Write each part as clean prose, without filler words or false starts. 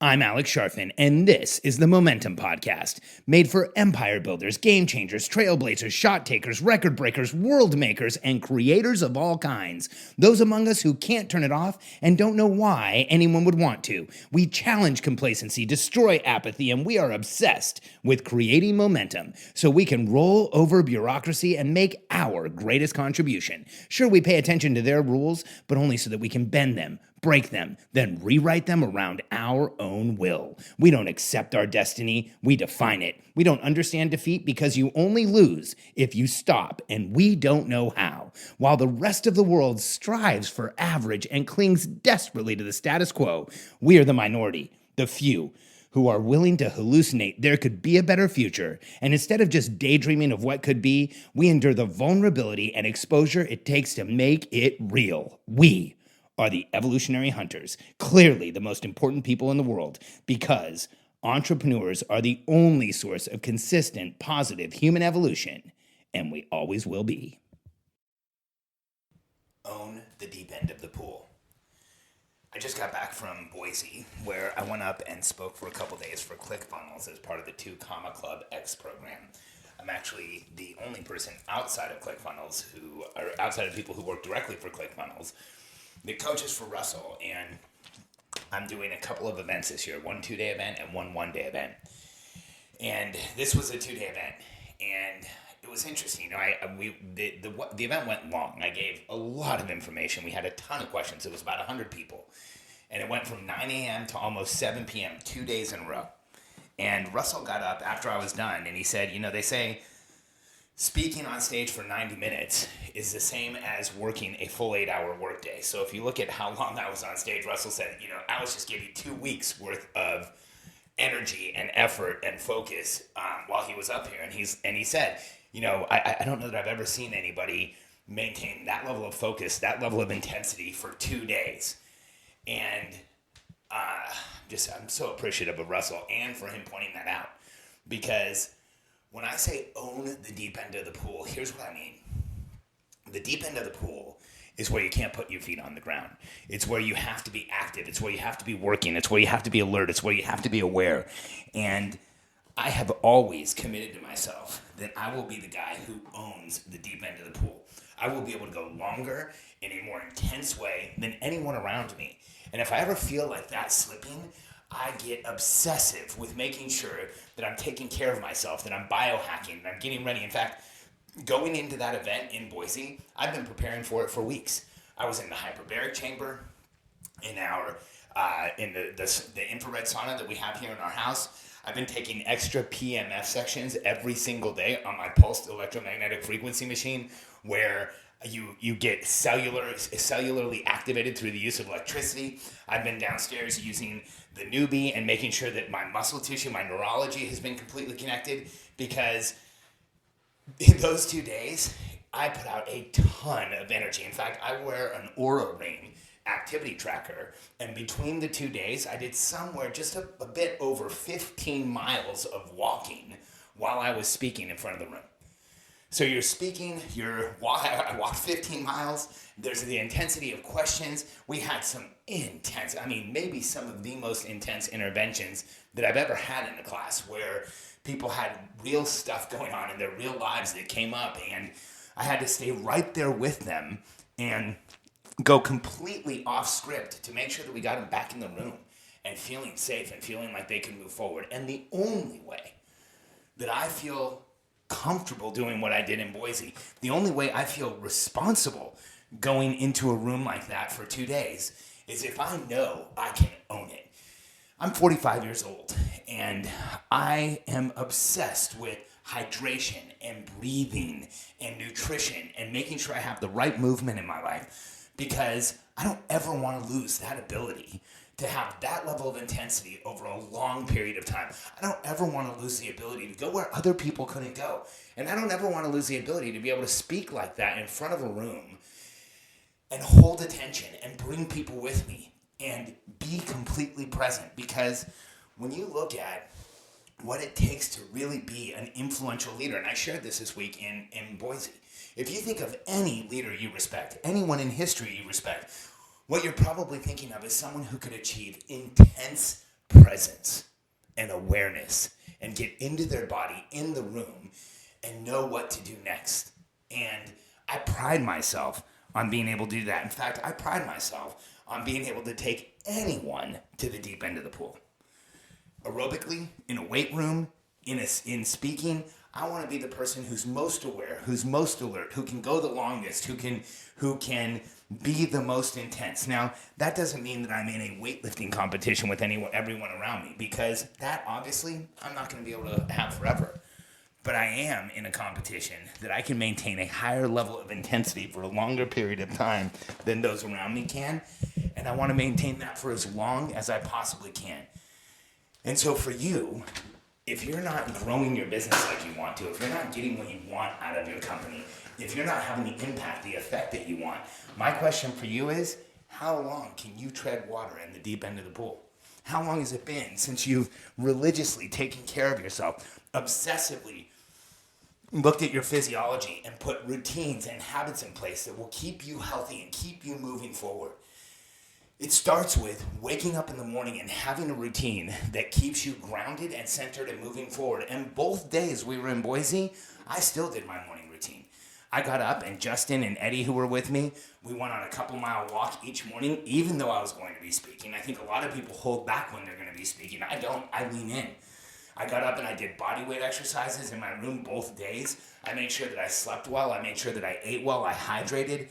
I'm Alex Sharfin, and this is the Momentum Podcast, made for empire builders, game changers, trailblazers, shot takers, record breakers, world makers, and creators of all kinds. Those among us who can't turn it off and don't know why anyone would want to. We challenge complacency, destroy apathy, and we are obsessed with creating momentum so we can roll over bureaucracy and make our greatest contribution. Sure, we pay attention to their rules, but only so that we can bend them, break them, then rewrite them around our own will. We don't accept our destiny, we define it. We don't understand defeat because you only lose if you stop, and we don't know how. While the rest of the world strives for average and clings desperately to the status quo, we are the minority, the few, who are willing to hallucinate there could be a better future, and instead of just daydreaming of what could be, we endure the vulnerability and exposure it takes to make it real. We are the evolutionary hunters, clearly the most important people in the world, because entrepreneurs are the only source of consistent, positive human evolution, and we always will be. Own the deep end of the pool. I just got back from Boise, where I went up and spoke for a couple days for ClickFunnels as part of the 2 Comma Club X program. I'm actually the only person outside of ClickFunnels outside of people who work directly for ClickFunnels, the coaches for Russell, and I'm doing a couple of events this year, one 2-day event and one 1-day event. And this was a 2-day event, and it was interesting. The event went long. I gave a lot of information. We had a ton of questions. It was about 100 people, and it went from 9 a.m. to almost 7 p.m., 2 days in a row. And Russell got up after I was done, and he said, they say speaking on stage for 90 minutes is the same as working a full 8-hour workday. So if you look at how long I was on stage, Russell said, Alex just gave you 2 weeks worth of energy and effort and focus while he was up here. And he said, I don't know that I've ever seen anybody maintain that level of focus, that level of intensity for 2 days. And I'm so appreciative of Russell and for him pointing that out, because when I say own the deep end of the pool, here's what I mean. The deep end of the pool is where you can't put your feet on the ground. It's where you have to be active. It's where you have to be working. It's where you have to be alert. It's where you have to be aware. And I have always committed to myself that I will be the guy who owns the deep end of the pool. I will be able to go longer in a more intense way than anyone around me. And if I ever feel like that's slipping, I get obsessive with making sure that I'm taking care of myself, that I'm biohacking, that I'm getting ready. In fact, going into that event in Boise, I've been preparing for it for weeks. I was in the hyperbaric chamber, in the infrared sauna that we have here in our house. I've been taking extra PMF sections every single day on my pulsed electromagnetic frequency machine, where you get cellularly activated through the use of electricity. I've been downstairs using the Newbie and making sure that my muscle tissue, my neurology has been completely connected, because in those 2 days, I put out a ton of energy. In fact, I wear an Oura Ring activity tracker, and between the 2 days, I did somewhere just a bit over 15 miles of walking while I was speaking in front of the room. So you're speaking, I walked 15 miles. There's the intensity of questions. We had some intense, maybe some of the most intense interventions that I've ever had in the class, where people had real stuff going on in their real lives that came up, and I had to stay right there with them and go completely off script to make sure that we got them back in the room and feeling safe and feeling like they can move forward. And the only way that I feel comfortable doing what I did in Boise, the only way I feel responsible going into a room like that for 2 days, is if I know I can own it. I'm 45 years old, and I am obsessed with hydration and breathing and nutrition and making sure I have the right movement in my life, because I don't ever want to lose that ability to have that level of intensity over a long period of time. I don't ever want to lose the ability to go where other people couldn't go. And I don't ever want to lose the ability to be able to speak like that in front of a room and hold attention and bring people with me and be completely present. Because when you look at what it takes to really be an influential leader, and I shared this week in Boise, if you think of any leader you respect, anyone in history you respect, what you're probably thinking of is someone who could achieve intense presence and awareness and get into their body in the room and know what to do next. And I pride myself on being able to do that. In fact, I pride myself on being able to take anyone to the deep end of the pool. Aerobically, in a weight room, in speaking, I want to be the person who's most aware, who's most alert, who can go the longest, who can be the most intense. Now, that doesn't mean that I'm in a weightlifting competition with everyone around me, because that obviously I'm not going to be able to have forever. But I am in a competition that I can maintain a higher level of intensity for a longer period of time than those around me can. And I want to maintain that for as long as I possibly can. And so for you, if you're not growing your business like you want to, if you're not getting what you want out of your company, if you're not having the impact, the effect that you want, my question for you is, how long can you tread water in the deep end of the pool? How long has it been since you've religiously taken care of yourself, obsessively looked at your physiology and put routines and habits in place that will keep you healthy and keep you moving forward? It starts with waking up in the morning and having a routine that keeps you grounded and centered and moving forward. And both days we were in Boise, I still did my morning routine. I got up, and Justin and Eddie, who were with me, we went on a couple-mile walk each morning, even though I was going to be speaking. I think a lot of people hold back when they're going to be speaking. I don't. I lean in. I got up and I did body weight exercises in my room both days. I made sure that I slept well. I made sure that I ate well. I hydrated.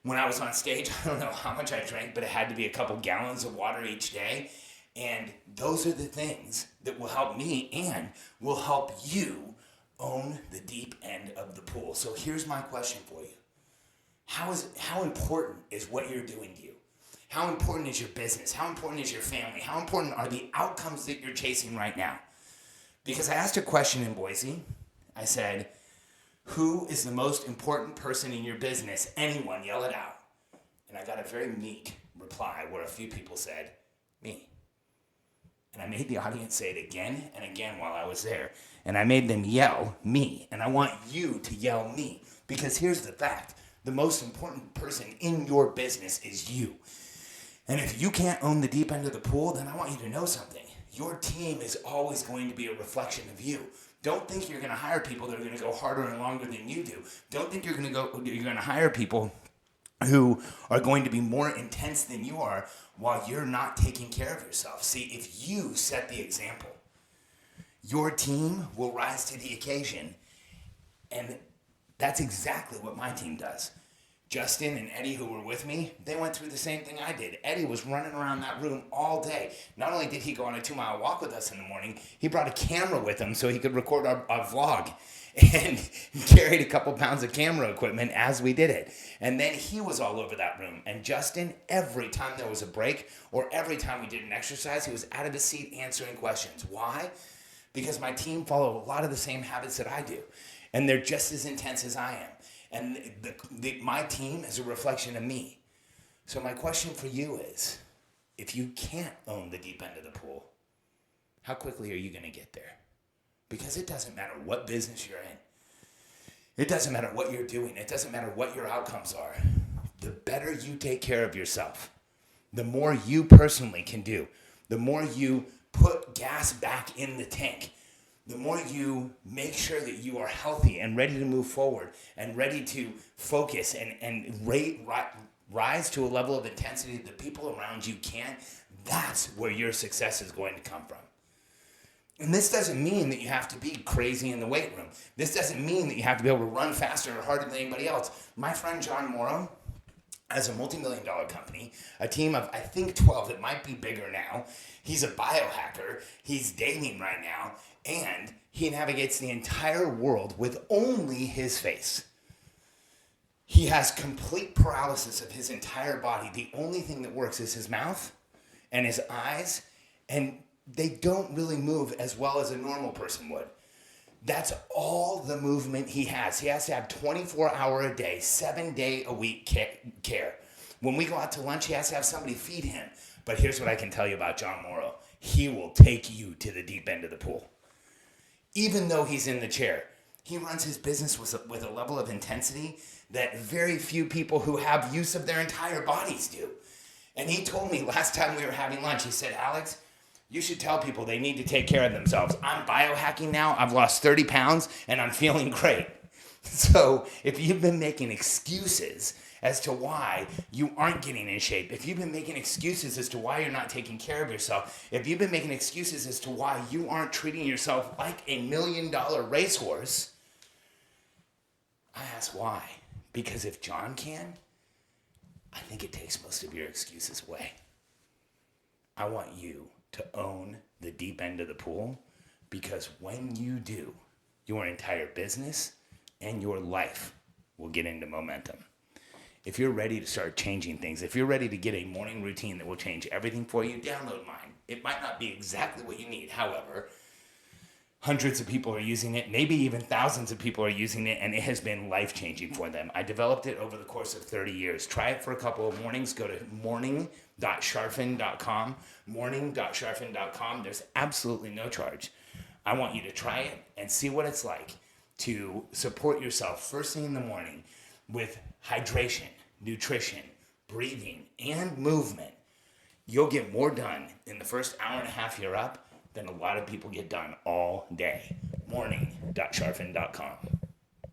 When I was on stage, I don't know how much I drank, but it had to be a couple gallons of water each day. And those are the things that will help me and will help you own the deep end of the pool. So here's my question for you. How important is what you're doing to you? How important is your business? How important is your family? How important are the outcomes that you're chasing right now? Because I asked a question in Boise. I said, who is the most important person in your business? Anyone, yell it out. And I got a very meek reply where a few people said, me. And I made the audience say it again and again while I was there. And I made them yell, me. And I want you to yell, me. Because here's the fact. The most important person in your business is you. And if you can't own the deep end of the pool, then I want you to know something. Your team is always going to be a reflection of you. Don't think you're going to hire people that are going to go harder and longer than you do. Don't think you're going to hire people who are going to be more intense than you are while you're not taking care of yourself. See, if you set the example, your team will rise to the occasion. And that's exactly what my team does. Justin and Eddie, who were with me, they went through the same thing I did. Eddie was running around that room all day. Not only did he go on a 2-mile walk with us in the morning, he brought a camera with him so he could record our vlog. And he carried a couple pounds of camera equipment as we did it. And then he was all over that room. And Justin, every time there was a break or every time we did an exercise, he was out of his seat answering questions. Why? Because my team follow a lot of the same habits that I do. And they're just as intense as I am. And my team is a reflection of me. So my question for you is, if you can't own the deep end of the pool, how quickly are you going to get there? Because it doesn't matter what business you're in. It doesn't matter what you're doing. It doesn't matter what your outcomes are. The better you take care of yourself, the more you personally can do, the more you put gas back in the tank, the more you make sure that you are healthy and ready to move forward and ready to focus and rise to a level of intensity that the people around you can't, that's where your success is going to come from. And this doesn't mean that you have to be crazy in the weight room. This doesn't mean that you have to be able to run faster or harder than anybody else. My friend John Morrow has a multi-million-dollar company, a team of, I think, 12. It might be bigger now. He's a biohacker. He's dating right now. And he navigates the entire world with only his face. He has complete paralysis of his entire body. The only thing that works is his mouth and his eyes, and they don't really move as well as a normal person would. That's all the movement he has. He has to have 24-hour a day, 7-day-a-week care. When we go out to lunch, he has to have somebody feed him. But here's what I can tell you about John Morrow. He will take you to the deep end of the pool. Even though he's in the chair, he runs his business with a level of intensity that very few people who have use of their entire bodies do. And he told me last time we were having lunch, he said, Alex, You should tell people they need to take care of themselves. I'm biohacking now. I've lost 30 pounds and I'm feeling great. So if you've been making excuses as to why you aren't getting in shape, if you've been making excuses as to why you're not taking care of yourself, if you've been making excuses as to why you aren't treating yourself like $1 million racehorse, I ask why. Because if John can, I think it takes most of your excuses away. I want you to own the deep end of the pool, because when you do, your entire business and your life will get into momentum. If you're ready to start changing things, if you're ready to get a morning routine that will change everything for you, download mine. It might not be exactly what you need. However, hundreds of people are using it, maybe even thousands of people are using it, and it has been life-changing for them. I developed it over the course of 30 years. Try it for a couple of mornings. Go to morning.sharfen.com, morning.sharfen.com. There's absolutely no charge. I want you to try it and see what it's like to support yourself first thing in the morning with hydration, nutrition, breathing, and movement. You'll get more done in the first hour and a half you're up than a lot of people get done all day. Morning.sharfen.com.